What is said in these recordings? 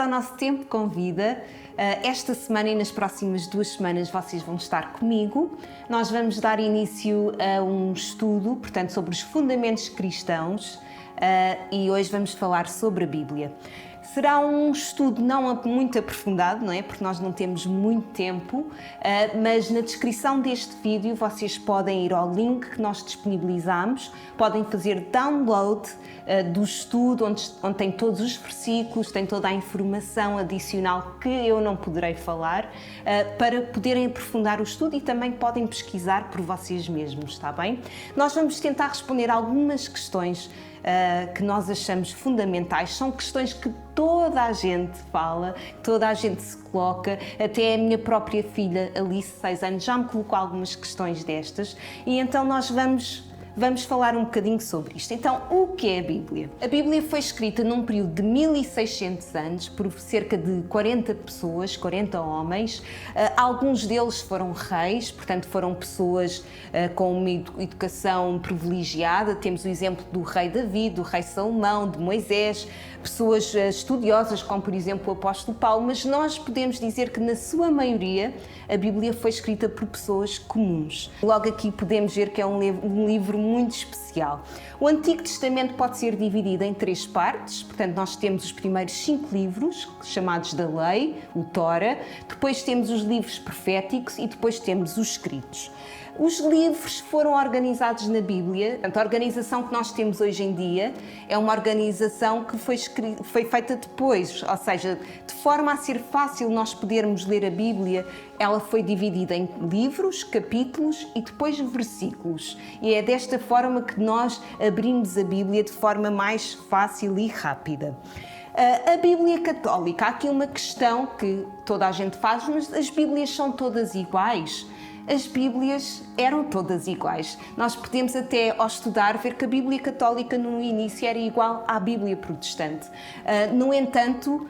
ao nosso Tempo com Vida. Esta semana e nas próximas 2 semanas vocês vão estar comigo. Nós vamos dar início a um estudo, portanto, sobre os fundamentos cristãos e hoje vamos falar sobre a Bíblia. Será um estudo não muito aprofundado, não é? Porque nós não temos muito tempo, mas na descrição deste vídeo vocês podem ir ao link que nós disponibilizamos, podem fazer download do estudo, onde tem todos os versículos, tem toda a informação adicional que eu não poderei falar, para poderem aprofundar o estudo e também podem pesquisar por vocês mesmos, está bem? Nós vamos tentar responder algumas questões que nós achamos fundamentais. São questões que toda a gente fala, toda a gente se coloca, até a minha própria filha Alice, 6 anos, já me colocou algumas questões destas e então nós vamos falar um bocadinho sobre isto. Então, o que é a Bíblia? A Bíblia foi escrita num período de 1600 anos por cerca de 40 pessoas, 40 homens. Alguns deles foram reis, portanto foram pessoas com uma educação privilegiada. Temos o exemplo do rei Davi, do rei Salomão, de Moisés, pessoas estudiosas como, por exemplo, o apóstolo Paulo, mas nós podemos dizer que na sua maioria a Bíblia foi escrita por pessoas comuns. Logo aqui podemos ver que é um livro muito especial. O Antigo Testamento pode ser dividido em 3 partes, portanto nós temos os primeiros 5 livros, chamados da Lei, o Tora, depois temos os livros proféticos e depois temos os escritos. Os livros foram organizados na Bíblia. Portanto, a organização que nós temos hoje em dia é uma organização que foi feita depois, ou seja, de forma a ser fácil nós podermos ler a Bíblia, ela foi dividida em livros, capítulos e depois versículos. E é desta forma que nós abrimos a Bíblia de forma mais fácil e rápida. A Bíblia Católica, há aqui uma questão que toda a gente faz, mas as Bíblias são todas iguais? As Bíblias eram todas iguais. Nós podemos até, ao estudar, ver que a Bíblia Católica no início era igual à Bíblia Protestante. No entanto,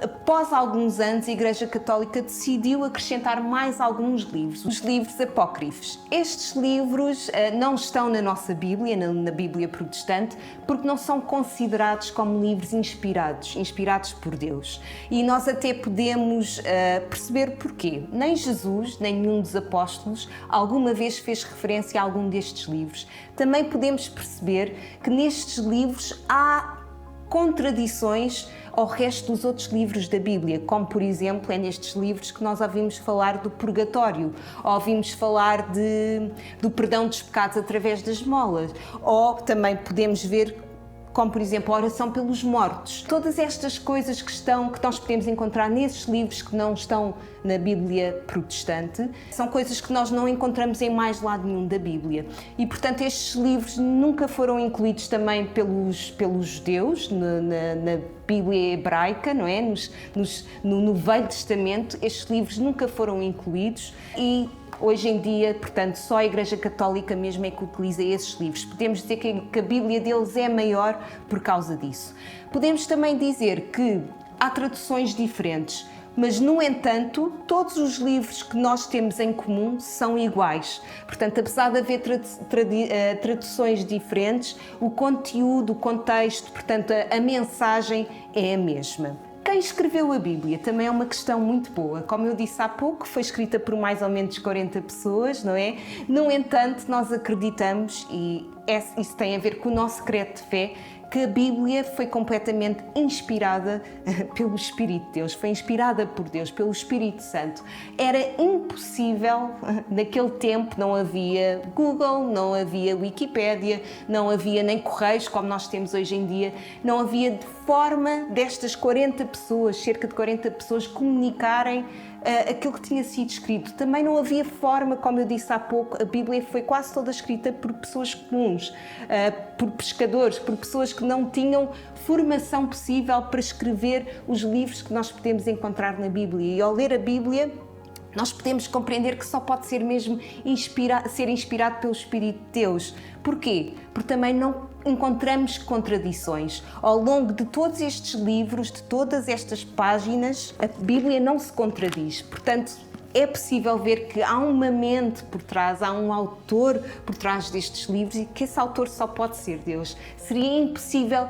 após alguns anos, a Igreja Católica decidiu acrescentar mais alguns livros, os livros apócrifos. Estes livros não estão na nossa Bíblia, na Bíblia Protestante, porque não são considerados como livros inspirados por Deus. E nós até podemos perceber porquê. Nem Jesus, nem nenhum dos apóstolos, alguma vez fez referência a algum destes livros. Também podemos perceber que nestes livros há contradições ao resto dos outros livros da Bíblia, como por exemplo é nestes livros que nós ouvimos falar do purgatório, ouvimos falar do perdão dos pecados através das esmolas, ou também podemos ver como por exemplo a oração pelos mortos. Todas estas coisas que nós podemos encontrar nesses livros que não estão na Bíblia Protestante, são coisas que nós não encontramos em mais lado nenhum da Bíblia. E portanto estes livros nunca foram incluídos também pelos judeus na Bíblia hebraica, não é? No Velho Testamento, estes livros nunca foram incluídos e hoje em dia, portanto, só a Igreja Católica mesmo é que utiliza esses livros. Podemos dizer que a Bíblia deles é maior por causa disso. Podemos também dizer que há traduções diferentes, mas, no entanto, todos os livros que nós temos em comum são iguais. Portanto, apesar de haver traduções diferentes, o conteúdo, o contexto, portanto, a mensagem é a mesma. Quem escreveu a Bíblia também é uma questão muito boa. Como eu disse há pouco, foi escrita por mais ou menos 40 pessoas, não é? No entanto, nós acreditamos, e isso tem a ver com o nosso credo de fé, que a Bíblia foi completamente inspirada pelo Espírito de Deus, foi inspirada por Deus, pelo Espírito Santo. Era impossível, naquele tempo não havia Google, não havia Wikipédia, não havia nem correios como nós temos hoje em dia, não havia forma destas 40 pessoas, cerca de 40 pessoas, comunicarem aquilo que tinha sido escrito. Também não havia forma, como eu disse há pouco, a Bíblia foi quase toda escrita por pessoas comuns, por pescadores, por pessoas que não tinham formação possível para escrever os livros que nós podemos encontrar na Bíblia. E ao ler a Bíblia, nós podemos compreender que só pode ser mesmo ser inspirado pelo Espírito de Deus. Porquê? Porque também não encontramos contradições. Ao longo de todos estes livros, de todas estas páginas, a Bíblia não se contradiz. Portanto, é possível ver que há uma mente por trás, há um autor por trás destes livros e que esse autor só pode ser Deus. Seria impossível,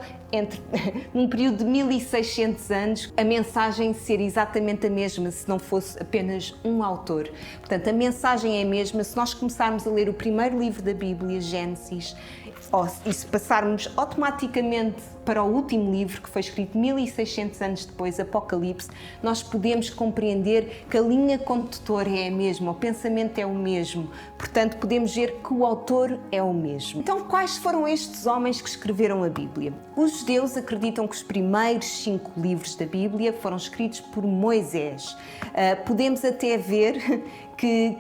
num período de 1600 anos, a mensagem ser exatamente a mesma se não fosse apenas um autor. Portanto, a mensagem é a mesma. Se nós começarmos a ler o primeiro livro da Bíblia, Gênesis, e se passarmos automaticamente para o último livro, que foi escrito 1600 anos depois, Apocalipse, nós podemos compreender que a linha condutora é a mesma, o pensamento é o mesmo. Portanto, podemos ver que o autor é o mesmo. Então, quais foram estes homens que escreveram a Bíblia? Os judeus acreditam que os primeiros 5 livros da Bíblia foram escritos por Moisés. Podemos até ver que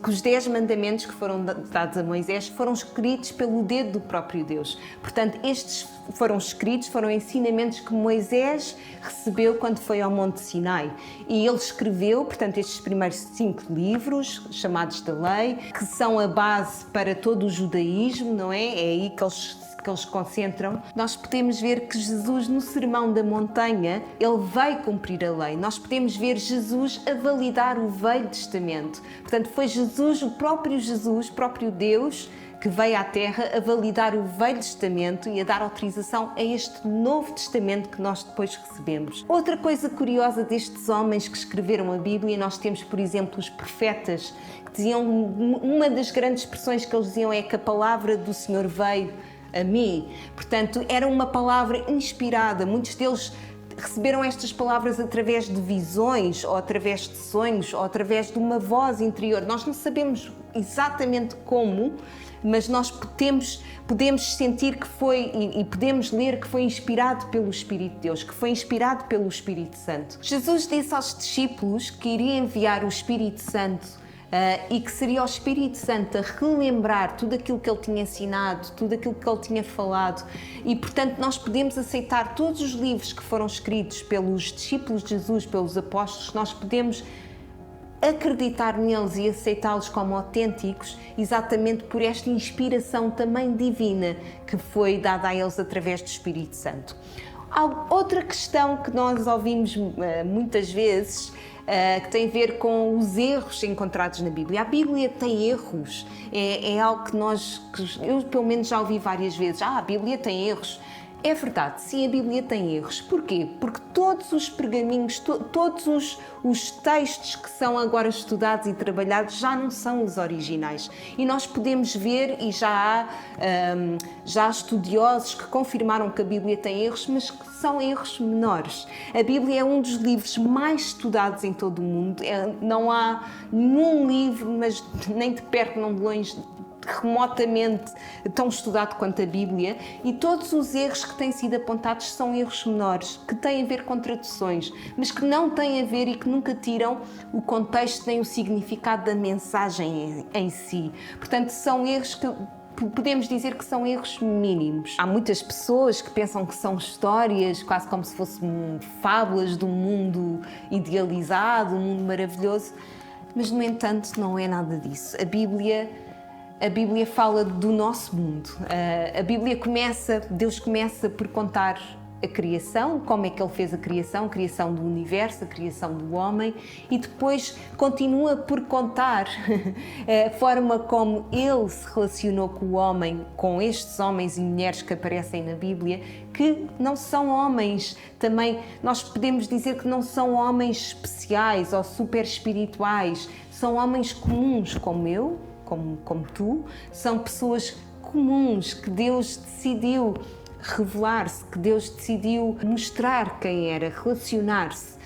os 10 mandamentos que foram dados a Moisés foram escritos pelo dedo do próprio Deus. Portanto, estes foram escritos, foram ensinamentos que Moisés recebeu quando foi ao Monte Sinai. E ele escreveu, portanto, estes primeiros 5 livros, chamados da Lei, que são a base para todo o judaísmo, não é? É aí que eles concentram. Nós podemos ver que Jesus, no Sermão da Montanha, ele veio cumprir a lei. Nós podemos ver Jesus a validar o Velho Testamento. Portanto, foi Jesus, o próprio Deus, que veio à Terra a validar o Velho Testamento e a dar autorização a este Novo Testamento que nós depois recebemos. Outra coisa curiosa destes homens que escreveram a Bíblia, nós temos, por exemplo, os profetas, que diziam, uma das grandes expressões que eles diziam é que a palavra do Senhor veio a mim. Portanto, era uma palavra inspirada. Muitos deles receberam estas palavras através de visões, ou através de sonhos, ou através de uma voz interior. Nós não sabemos exatamente como, mas nós podemos sentir que foi e podemos ler que foi inspirado pelo Espírito de Deus, que foi inspirado pelo Espírito Santo. Jesus disse aos discípulos que iria enviar o Espírito Santo e que seria o Espírito Santo a relembrar tudo aquilo que ele tinha ensinado, tudo aquilo que ele tinha falado. E, portanto, nós podemos aceitar todos os livros que foram escritos pelos discípulos de Jesus, pelos apóstolos, nós podemos acreditar neles e aceitá-los como autênticos exatamente por esta inspiração também divina que foi dada a eles através do Espírito Santo. Há outra questão que nós ouvimos muitas vezes, que tem a ver com os erros encontrados na Bíblia. A Bíblia tem erros, é algo que eu pelo menos já ouvi várias vezes. A Bíblia tem erros. É verdade, sim, a Bíblia tem erros. Porquê? Porque todos os pergaminhos, todos os textos que são agora estudados e trabalhados já não são os originais. E nós podemos ver, e já há estudiosos que confirmaram que a Bíblia tem erros, mas que são erros menores. A Bíblia é um dos livros mais estudados em todo o mundo. Não há nenhum livro, mas nem de perto, nem de longe, remotamente tão estudado quanto a Bíblia, e todos os erros que têm sido apontados são erros menores, que têm a ver com traduções, mas que não têm a ver e que nunca tiram o contexto nem o significado da mensagem em si. Portanto, são erros que podemos dizer que são erros mínimos. Há muitas pessoas que pensam que são histórias, quase como se fossem fábulas de um mundo idealizado, um mundo maravilhoso, mas, no entanto, não é nada disso. A Bíblia fala do nosso mundo. Deus começa por contar a criação, como é que Ele fez a criação do universo, a criação do homem, e depois continua por contar a forma como Ele se relacionou com o homem, com estes homens e mulheres que aparecem na Bíblia, que não são homens, também nós podemos dizer que não são homens especiais ou super espirituais, são homens comuns como eu, como tu, são pessoas comuns que Deus decidiu revelar-se, que Deus decidiu mostrar quem era, relacionar-se.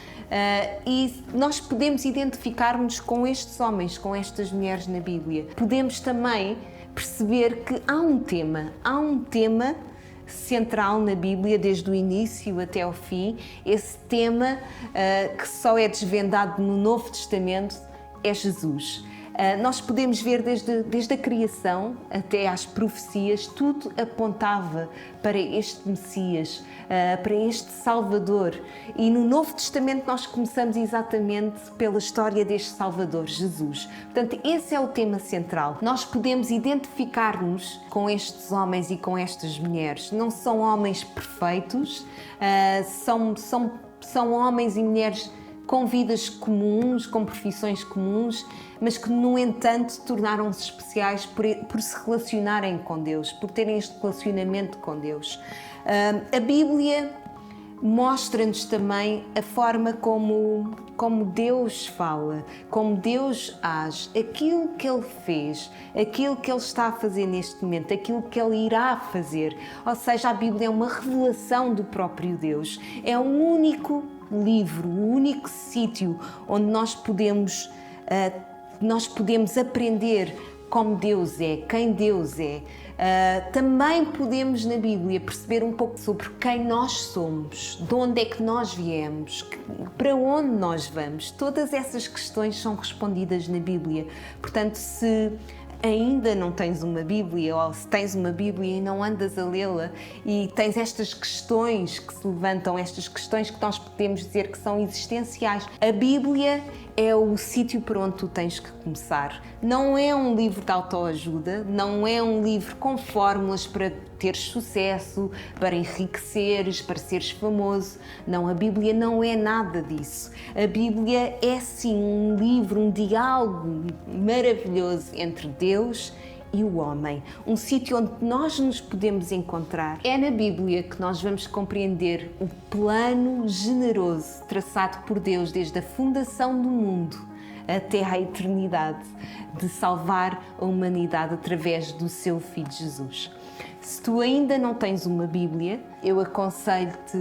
E nós podemos identificar-nos com estes homens, com estas mulheres na Bíblia. Podemos também perceber que há um tema central na Bíblia, desde o início até ao fim. Esse tema que só é desvendado no Novo Testamento é Jesus. Nós podemos ver desde a criação até às profecias, tudo apontava para este Messias, para este Salvador. E no Novo Testamento nós começamos exatamente pela história deste Salvador, Jesus. Portanto, esse é o tema central. Nós podemos identificar-nos com estes homens e com estas mulheres. Não são homens perfeitos, são homens e mulheres com vidas comuns, com profissões comuns, mas que, no entanto, tornaram-se especiais por se relacionarem com Deus, por terem este relacionamento com Deus. A Bíblia mostra-nos também a forma como Deus fala, como Deus age, aquilo que Ele fez, aquilo que Ele está a fazer neste momento, aquilo que Ele irá fazer. Ou seja, a Bíblia é uma revelação do próprio Deus. É o único livro, o único sítio onde nós podemos aprender como Deus é, quem Deus é. Também podemos na Bíblia perceber um pouco sobre quem nós somos, de onde é que nós viemos, para onde nós vamos. Todas essas questões são respondidas na Bíblia. Portanto, se ainda não tens uma Bíblia, ou se tens uma Bíblia e não andas a lê-la, e tens estas questões que se levantam, estas questões que nós podemos dizer que são existenciais, a Bíblia é o sítio por onde tu tens que começar. Não é um livro de autoajuda, não é um livro com fórmulas para teres sucesso, para enriqueceres, para seres famoso. Não, a Bíblia não é nada disso. A Bíblia é sim um livro, um diálogo maravilhoso entre Deus e o homem. Um sítio onde nós nos podemos encontrar. É na Bíblia que nós vamos compreender o plano generoso traçado por Deus desde a fundação do mundo até à eternidade, de salvar a humanidade através do seu Filho Jesus. Se tu ainda não tens uma Bíblia, eu aconselho-te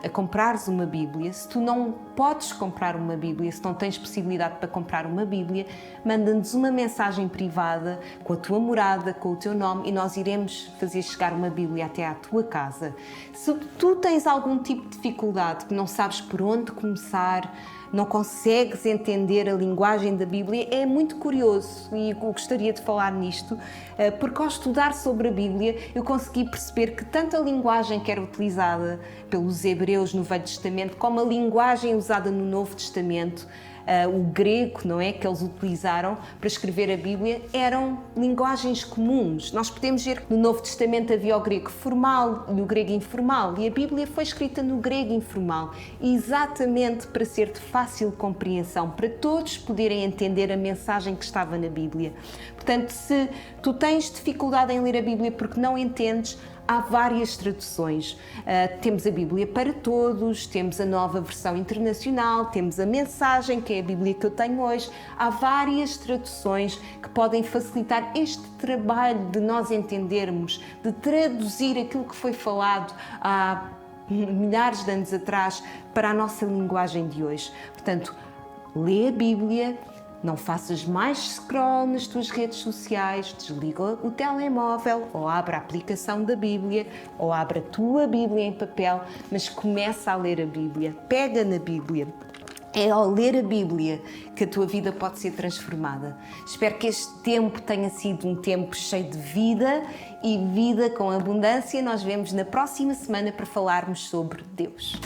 a comprares uma Bíblia. Se tu não podes comprar uma Bíblia, se não tens possibilidade para comprar uma Bíblia, manda-nos uma mensagem privada com a tua morada, com o teu nome, e nós iremos fazer chegar uma Bíblia até à tua casa. Se tu tens algum tipo de dificuldade, que não sabes por onde começar, não consegues entender a linguagem da Bíblia, é muito curioso e eu gostaria de falar nisto, porque ao estudar sobre a Bíblia eu consegui perceber que tanto a linguagem que era utilizada pelos hebreus no Velho Testamento como a linguagem usada no Novo Testamento, o grego, não é, que eles utilizaram para escrever a Bíblia, eram linguagens comuns. Nós podemos ver que no Novo Testamento havia o grego formal e o grego informal, e a Bíblia foi escrita no grego informal, exatamente para ser de fácil compreensão, para todos poderem entender a mensagem que estava na Bíblia. Portanto, se tu tens dificuldade em ler a Bíblia porque não entendes, há várias traduções. Temos a Bíblia para Todos, temos a Nova Versão Internacional, temos a Mensagem, que é a Bíblia que eu tenho hoje. Há várias traduções que podem facilitar este trabalho de nós entendermos, de traduzir aquilo que foi falado há milhares de anos atrás para a nossa linguagem de hoje. Portanto, lê a Bíblia. Não faças mais scroll nas tuas redes sociais, desliga o telemóvel ou abre a aplicação da Bíblia ou abre a tua Bíblia em papel, mas começa a ler a Bíblia, pega na Bíblia. É ao ler a Bíblia que a tua vida pode ser transformada. Espero que este tempo tenha sido um tempo cheio de vida e vida com abundância. Nós vemos na próxima semana para falarmos sobre Deus.